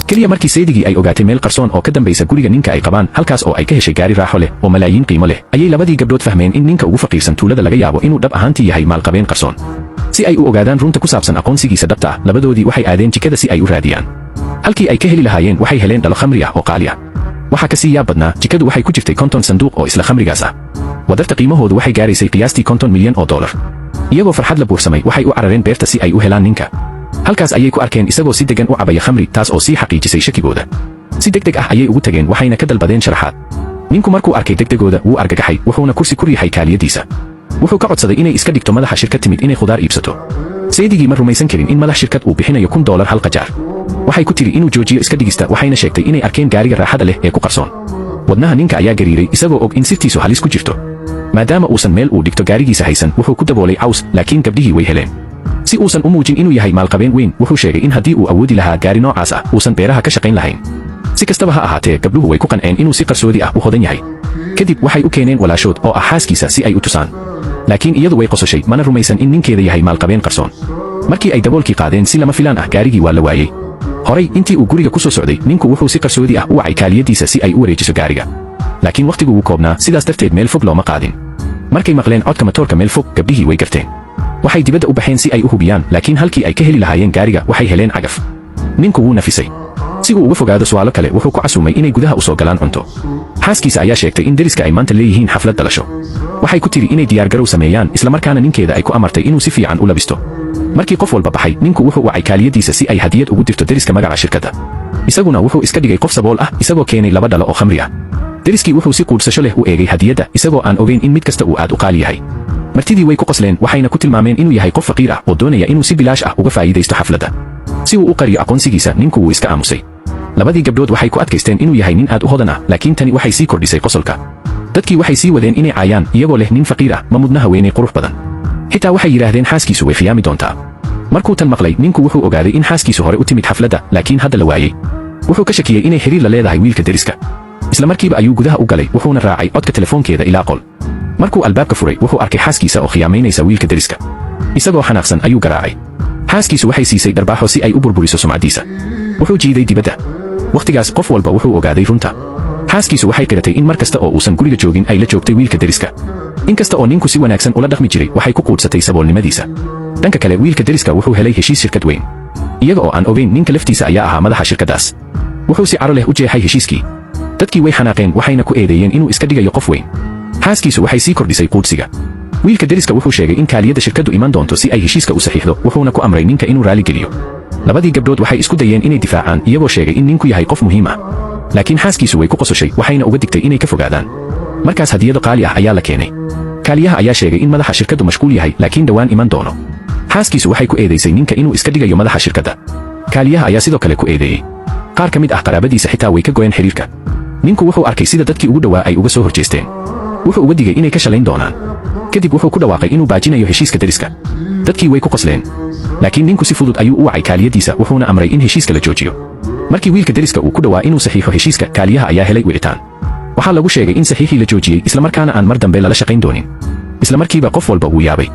kaliya markii saydigii ay ogaatay meel qarsoon oo ka dambaysa guriga ninka ay qabaan halkaas oo ay ka heshay gaari raaxo leh oo malaayiin qiimo leh ayay labadii gabdhood fahmeen in ninka ugu faqiirsan tuulada laga yaabo inuu dhab ahaantii yahay maalqabeen qarsoon. Si ay u ogaadaan runta ku saabsan aqoonsigiisa dhabta ah, labadoodii waxay aadeen jikada si ay u raadiyaan. Halkii ay ka heli lahaayeen waxay heleen dhalo khamri ah oo qaali ah. Waxa ka sii yaab badnaa, jikadu waxay ku jirtay 50 sanduuq oo isla khamrigaas ah. Wadarta qiimahoodu waxay gaaraysay qiyaastii $50 milyan. Iyagoo farxad la buursamay waxay u carareen beerta si ay u helaan ninka. Halkaas ayay ku arkeen isagoo si degan u cabaya khamri, taas oo sii xaqiijisay shakigooda. Si degdeg ah ayay ugu tageen waxayna ka dalbadeen sharaxaad. Ninku markuu arkay degdegooda wuu argagaxay, wuxuuna kursi ku riixay kaaliyadiisa. Wuxuu ka codsaday inay iska dhigto madaxa shirkad timid inay khudaar iibsato. Saydigii ma rumaysan karin in madax shirkad uu bixinayo $1,000 hal qajaar. Waxay ku tiri inuu joojiyo iska dhigista, waxayna sheegtay inay arkeen gaariga raaxada leh ee ku qarsoon. Wadnaha ninka ayaa gariiray isagoo og in sirtiisu halis ku jirto. Maadaama uusan meel uu dhigto gaarigiisa haysan, wuxuu ku daboolay caws, laakiin gabdhihii way heleen. Si uusan u muujin inuu yahay maalqabeen weyn, wuxuu sheegay in haddii uu awoodi lahaa gaari noocaas ah, uusan beeraha ka shaqayn lahayn. Si kastaba ha ahaatee, gabdhuhu way ku qanceen inuu si qarsoodi ah u hodan yahay. Kadib waxay u keeneen walaashood oo ah xaaskiisa si ay u tusaan. Laakiin iyadu way qososhay, mana rumaysan in ninkeeda yahay maalqabeen qarsoon. Markii ay daboolkii qaadeen si lama filaan ah, gaarigii waa la waayay. Horay intii uu guriga ku soo socday, ninku wuxuu si qarsoodi ah u wacay kaaliyadiisa si ay u wareejiso gaariga. Laakiin waqtigu wuu koobnaa, sidaas darteed meel fog looma qaadin. Markay maqleen codka matoorka meel fog, gabdhihii way garteen. Waxay dibadda u baxeen si ay u hubiyaan, laakiin halkii ay ka heli lahaayeen gaariga waxay heleen cagaf. Ninku wuu nafisay. Si uu uga fogaado su'aalo kale, wuxuu ku casuumay inay gudaha u soo galaan cunto. Xaaskiisa ayaa sheegtay in deriska ay maanta leeyihiin xaflad dhalasho. Waxay ku tiri inay diyaargarow sameeyaan, isla markaana ninkeeda ay ku amartay inuu si fiican u labisto. Markii qof walba baxay, ninku wuxuu wacay kaaliyadiisa si ay hadiyad ugu dirto deriska magaca shirkadda. Isaguna wuxuu iska dhigay qof sabool ah, isagoo keenay 2 dhalo oo khamri ah. Deriskii wuxuu si quudsasho leh u eegay hadiyadda, isagoo aan ogeyn in mid kasta uu aad u qaali yahay. Martidii way ku qosleen, waxayna ku tilmaameen inuu yahay qof faqiir ah oo doonaya inuu si bilaash ah uga faa'iidaysto xafladda. Si uu u qariyo aqoonsigiisa, ninku wuu iska aamusay. Labadii gabdhood waxay ku adkaysteen inuu yahay nin aad u hodan ah, laakiin tani waxay sii kordhisay qosolka. Dadkii waxay sii wadeen inay caayaan, iyagoo leh nin faqiir ah ma mudna haweeney qurux badan. Xitaa waxay yiraahdeen xaaskiisu way khiyaami doontaa. Markuu tan maqlay, ninku wuxuu ogaaday in xaaskiisu hore u timid xafladda, laakiin hadda la waayay. Wuxuu ka shakiyay inay xiriir la leedahay wiilka deriska. Isla markiiba ayuu gudaha u galay, wuxuuna raacay codka telefoonkeeda ilaa qol. Markuu albaabka furay, wuxuu arkay xaaskiisa oo khiyaamaynaysa wiilka deriska. Isagoo xanaaqsan ayuu garaacay. Xaaskiisu waxay siisay dharbaaxo si ay u burburiso sumcadiisa. Wuxuu jiiday dibadda. Waqtigaas qof walba wuxuu ogaaday runta. Xaaskiisu waxay qiratay in mar kasta oo uusan guriga joogin ay la joogtay wiilka deriska. Inkasta oo ninku si wanaagsan ula dhaqmi jiray, waxay ku quudsatay saboolnimadiisa. Dhanka kale, wiilka deriska wuxuu helay heshiis shirkad weyn. Iyaga oo aan ogeyn, ninka laftiisa ayaa ahaa madaxa shirkaddaas. Wuxuu si caro leh u jeexay heshiiskii. Dadkii way xanaaqeen, waxayna ku eedeeyeen inuu iska dhigayo qof weyn. Xaaskiisu waxay sii kordhisay quudsiga. Wiilka deriska wuxuu sheegay in kaaliyada shirkaddu iman doonto si ay heshiiska u saxiixdo, wuxuuna ku amray ninka inuu raali geliyo. Labadii gabdhood waxay isku dayeen inay difaacaan, iyagoo sheegay in ninku yahay qof muhiim ah. Laakiin xaaskiisu way ku qososhay, waxayna uga digtay inay ka fogaadaan. Markaas hadiyado qaali ah ayaa la keenay. Kaaliyaha ayaa sheegay in madaxa shirkaddu mashquul yahay, laakiin dhawaan iman doono. Xaaskiisu waxay ku eedeysay ninka inuu iska dhigayo madaxa shirkadda. Kaaliyaha ayaa sidoo kale ku eedeeyay. Qaar ka mid ah qaraabadiisa xitaa way ka go'een xiriirka. Ninku wuxuu arkay sida dadkii ugu dhawaa ay uga soo horjeesteen. Wuxuu uga digay inay ka shalayn doonaan. Kadib wuxuu ku dhawaaqay inuu baajinayo heshiiska deriska. Dadkii way ku qosleen. Laakiin ninku si fudud ayuu u wacay kaaliyadiisa, wuxuuna amray in heshiiska la joojiyo. Markii wiilka deriska uu ku dhawaa inuu saxiixo heshiiska, kaaliyaha ayaa helay wicitaan. Waxaa lagu sheegay in saxiixii la joojiyey, isla markaana aan mar dambe lala shaqayn doonin. Isla markiiba qof walba wuu yaabay.